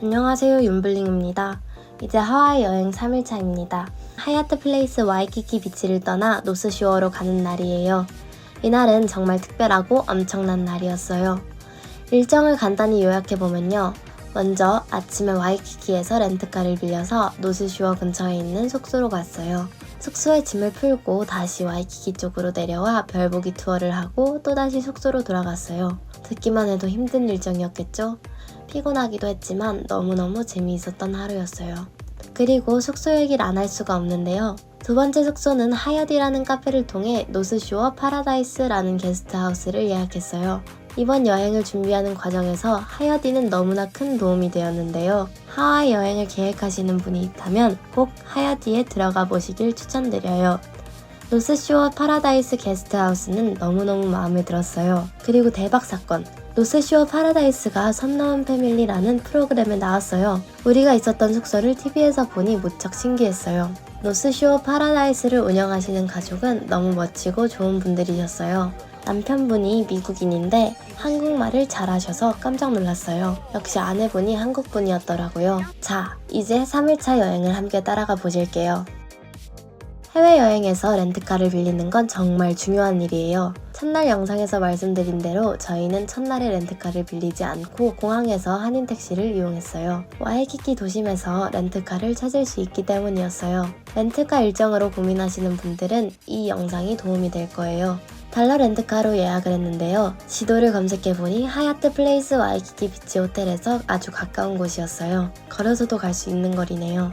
안녕하세요, 윤블링입니다. 이제 하와이 여행 3일차입니다. 하얏트 플레이스 와이키키 비치를 떠나 노스쇼어로 가는 날이에요. 이날은 정말 특별하고 엄청난 날이었어요. 일정을 간단히 요약해보면요. 먼저 아침에 와이키키에서 렌트카를 빌려서 노스쇼어 근처에 있는 숙소로 갔어요. 숙소에 짐을 풀고 다시 와이키키 쪽으로 내려와 별보기 투어를 하고 또다시 숙소로 돌아갔어요. 듣기만 해도 힘든 일정이었겠죠? 피곤하기도 했지만 너무너무 재미있었던 하루였어요. 그리고 숙소 얘기를 안 할 수가 없는데요. 두 번째 숙소는 하얏이라는 카페를 통해 노스쇼어 파라다이스라는 게스트하우스를 예약했어요. 이번 여행을 준비하는 과정에서 하얏이는 너무나 큰 도움이 되었는데요. 하와이 여행을 계획하시는 분이 있다면 꼭 하얏이에 들어가 보시길 추천드려요. 노스쇼어 파라다이스 게스트하우스는 너무너무 마음에 들었어요. 그리고 대박 사건! 노스쇼어 파라다이스가 선 넘은 패밀리라는 프로그램에 나왔어요. 우리가 있었던 숙소를 TV에서 보니 무척 신기했어요. 노스쇼어 파라다이스를 운영하시는 가족은 너무 멋지고 좋은 분들이셨어요. 남편분이 미국인인데 한국말을 잘하셔서 깜짝 놀랐어요. 역시 아내분이 한국분이었더라고요. 자, 이제 3일차 여행을 함께 따라가 보실게요. 해외여행에서 렌트카를 빌리는 건 정말 중요한 일이에요. 첫날 영상에서 말씀드린 대로 저희는 첫날에 렌트카를 빌리지 않고 공항에서 한인택시를 이용했어요. 와이키키 도심에서 렌트카를 찾을 수 있기 때문이었어요. 렌트카 일정으로 고민하시는 분들은 이 영상이 도움이 될 거예요. 달러 렌트카로 예약을 했는데요. 지도를 검색해보니 하얏트 플레이스 와이키키 비치 호텔에서 아주 가까운 곳이었어요. 걸어서도 갈 수 있는 거리네요.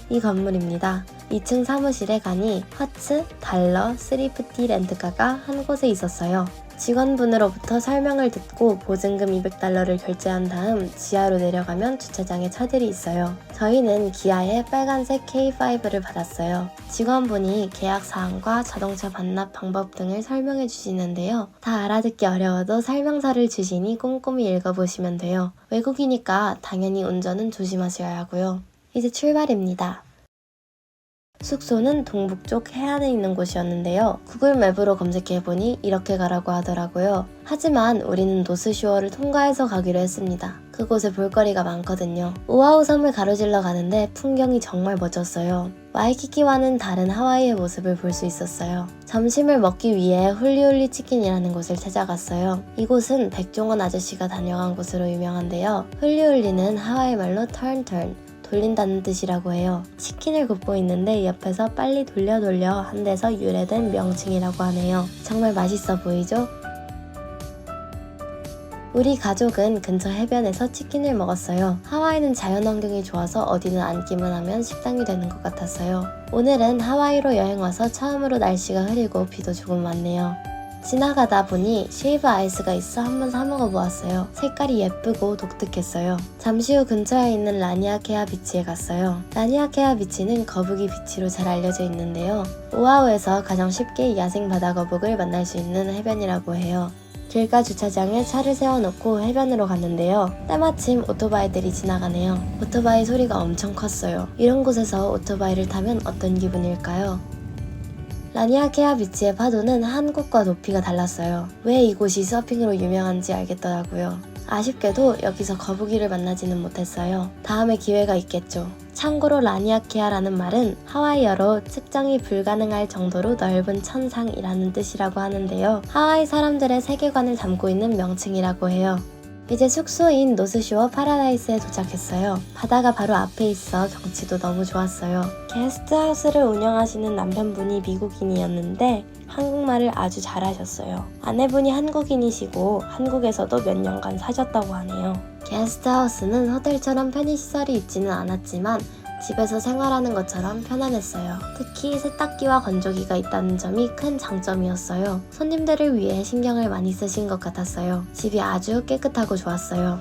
이 건물입니다. 2층 사무실에 가니 허츠, 달러, 스리프티 렌트카가 한 곳에 있었어요. 직원분으로부터 설명을 듣고 보증금 200달러를 결제한 다음 지하로 내려가면 주차장에 차들이 있어요. 저희는 기아의 빨간색 K5를 받았어요. 직원분이 계약 사항과 자동차 반납 방법 등을 설명해 주시는데요. 다 알아듣기 어려워도 설명서를 주시니 꼼꼼히 읽어보시면 돼요. 외국이니까 당연히 운전은 조심하셔야 하고요. 이제 출발입니다. 숙소는 동북쪽 해안에 있는 곳이었는데요. 구글 맵으로 검색해보니 이렇게 가라고 하더라고요. 하지만 우리는 노스쇼어를 통과해서 가기로 했습니다. 그곳에 볼거리가 많거든요. 오아후 섬을 가로질러 가는데 풍경이 정말 멋졌어요. 와이키키와는 다른 하와이의 모습을 볼 수 있었어요. 점심을 먹기 위해 훌리훌리 치킨이라는 곳을 찾아갔어요. 이곳은 백종원 아저씨가 다녀간 곳으로 유명한데요. 훌리훌리는 하와이 말로 turn 돌린다는 뜻이라고 해요. 치킨을 굽고 있는데 옆에서 빨리 돌려 한 데서 유래된 명칭이라고 하네요. 정말 맛있어 보이죠? 우리 가족은 근처 해변에서 치킨을 먹었어요. 하와이는 자연환경이 좋아서 어디는 앉기만 하면 식당이 되는 것 같았어요. 오늘은 하와이로 여행 와서 처음으로 날씨가 흐리고 비도 조금 왔네요. 지나가다 보니 쉐이브 아이스가 있어 한번 사먹어 보았어요. 색깔이 예쁘고 독특했어요. 잠시 후 근처에 있는 라니아케아 비치에 갔어요. 라니아케아 비치는 거북이 비치로 잘 알려져 있는데요. 오아후에서 가장 쉽게 야생 바다 거북을 만날 수 있는 해변이라고 해요. 길가 주차장에 차를 세워놓고 해변으로 갔는데요. 때마침 오토바이들이 지나가네요. 오토바이 소리가 엄청 컸어요. 이런 곳에서 오토바이를 타면 어떤 기분일까요? 라니아케아 비치의 파도는 한국과 높이가 달랐어요. 왜 이곳이 서핑으로 유명한지 알겠더라고요. 아쉽게도 여기서 거북이를 만나지는 못했어요. 다음에 기회가 있겠죠. 참고로 라니아케아라는 말은 하와이어로 측정이 불가능할 정도로 넓은 천상이라는 뜻이라고 하는데요. 하와이 사람들의 세계관을 담고 있는 명칭이라고 해요. 이제 숙소인 노스쇼어 파라다이스에 도착했어요. 바다가 바로 앞에 있어 경치도 너무 좋았어요. 게스트하우스를 운영하시는 남편분이 미국인이었는데 한국말을 아주 잘하셨어요. 아내분이 한국인이시고 한국에서도 몇 년간 사셨다고 하네요. 게스트하우스는 호텔처럼 편의시설이 있지는 않았지만 집에서 생활하는 것처럼 편안했어요. 특히 세탁기와 건조기가 있다는 점이 큰 장점이었어요. 손님들을 위해 신경을 많이 쓰신 것 같았어요. 집이 아주 깨끗하고 좋았어요.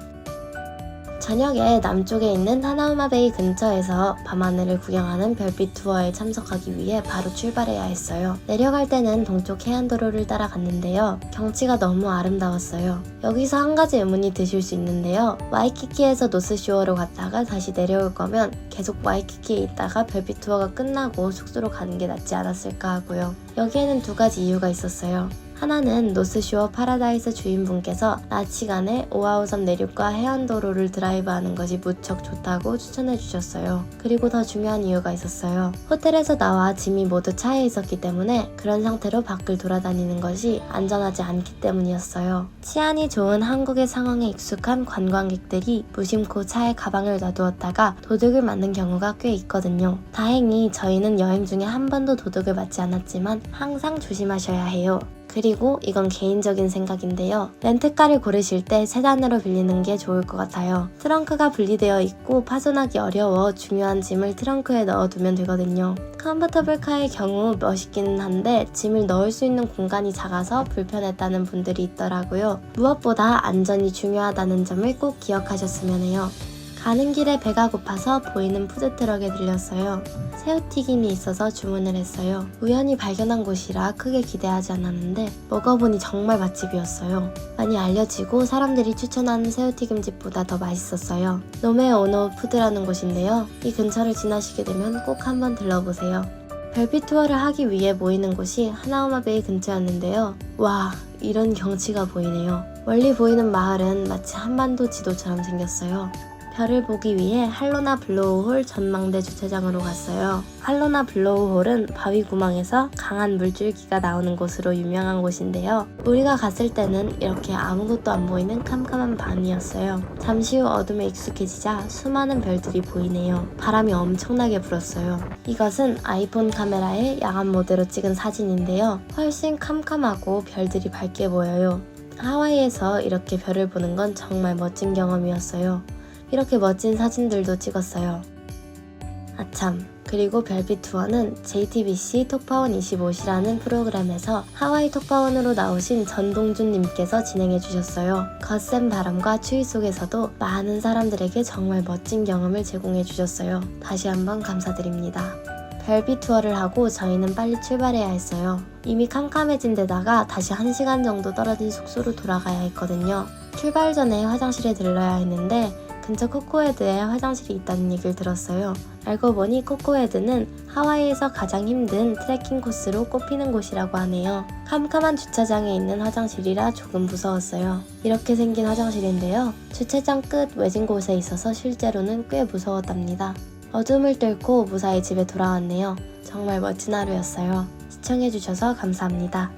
저녁에 남쪽에 있는 하나우마베이 근처에서 밤하늘을 구경하는 별빛 투어에 참석하기 위해 바로 출발해야 했어요. 내려갈 때는 동쪽 해안도로를 따라갔는데요. 경치가 너무 아름다웠어요. 여기서 한 가지 의문이 드실 수 있는데요. 와이키키에서 노스쇼어로 갔다가 다시 내려올 거면 계속 와이키키에 있다가 별빛 투어가 끝나고 숙소로 가는 게 낫지 않았을까 하고요. 여기에는 두 가지 이유가 있었어요. 하나는 노스쇼어 파라다이스 주인분께서 낮 시간에 오아우섬 내륙과 해안도로를 드라이브하는 것이 무척 좋다고 추천해 주셨어요. 그리고 더 중요한 이유가 있었어요. 호텔에서 나와 짐이 모두 차에 있었기 때문에 그런 상태로 밖을 돌아다니는 것이 안전하지 않기 때문이었어요. 치안이 좋은 한국의 상황에 익숙한 관광객들이 무심코 차에 가방을 놔두었다가 도둑을 맞는 경우가 꽤 있거든요. 다행히 저희는 여행 중에 한 번도 도둑을 맞지 않았지만 항상 조심하셔야 해요. 그리고 이건 개인적인 생각인데요. 렌트카를 고르실 때 세단으로 빌리는 게 좋을 것 같아요. 트렁크가 분리되어 있고 파손하기 어려워 중요한 짐을 트렁크에 넣어두면 되거든요. 컴포터블카의 경우 멋있기는 한데 짐을 넣을 수 있는 공간이 작아서 불편했다는 분들이 있더라고요. 무엇보다 안전이 중요하다는 점을 꼭 기억하셨으면 해요. 가는 길에 배가 고파서 보이는 푸드트럭에 들렸어요. 새우튀김이 있어서 주문을 했어요. 우연히 발견한 곳이라 크게 기대하지 않았는데 먹어보니 정말 맛집이었어요. 많이 알려지고 사람들이 추천하는 새우튀김집보다 더 맛있었어요. 노메오노 푸드라는 곳인데요. 이 근처를 지나시게 되면 꼭 한번 들러보세요. 별빛 투어를 하기 위해 모이는 곳이 하나오마베이 근처였는데요. 와, 이런 경치가 보이네요. 멀리 보이는 마을은 마치 한반도 지도처럼 생겼어요. 별을 보기 위해 할로나 블로우홀 전망대 주차장으로 갔어요. 할로나 블로우홀은 바위 구멍에서 강한 물줄기가 나오는 곳으로 유명한 곳인데요. 우리가 갔을 때는 이렇게 아무것도 안 보이는 캄캄한 밤이었어요. 잠시 후 어둠에 익숙해지자 수많은 별들이 보이네요. 바람이 엄청나게 불었어요. 이것은 아이폰 카메라의 야간 모드로 찍은 사진인데요. 훨씬 캄캄하고 별들이 밝게 보여요. 하와이에서 이렇게 별을 보는 건 정말 멋진 경험이었어요. 이렇게 멋진 사진들도 찍었어요. 아참, 그리고 별빛 투어는 JTBC 톡파원 25시라는 프로그램에서 하와이 톡파원으로 나오신 전동준님께서 진행해 주셨어요. 거센 바람과 추위 속에서도 많은 사람들에게 정말 멋진 경험을 제공해 주셨어요. 다시 한번 감사드립니다. 별빛 투어를 하고 저희는 빨리 출발해야 했어요. 이미 캄캄해진 데다가 다시 1시간 정도 떨어진 숙소로 돌아가야 했거든요. 출발 전에 화장실에 들러야 했는데 근처 코코헤드에 화장실이 있다는 얘기를 들었어요. 알고 보니 코코헤드는 하와이에서 가장 힘든 트레킹 코스로 꼽히는 곳이라고 하네요. 캄캄한 주차장에 있는 화장실이라 조금 무서웠어요. 이렇게 생긴 화장실인데요. 주차장 끝 외진 곳에 있어서 실제로는 꽤 무서웠답니다. 어둠을 뚫고 무사히 집에 돌아왔네요. 정말 멋진 하루였어요. 시청해주셔서 감사합니다.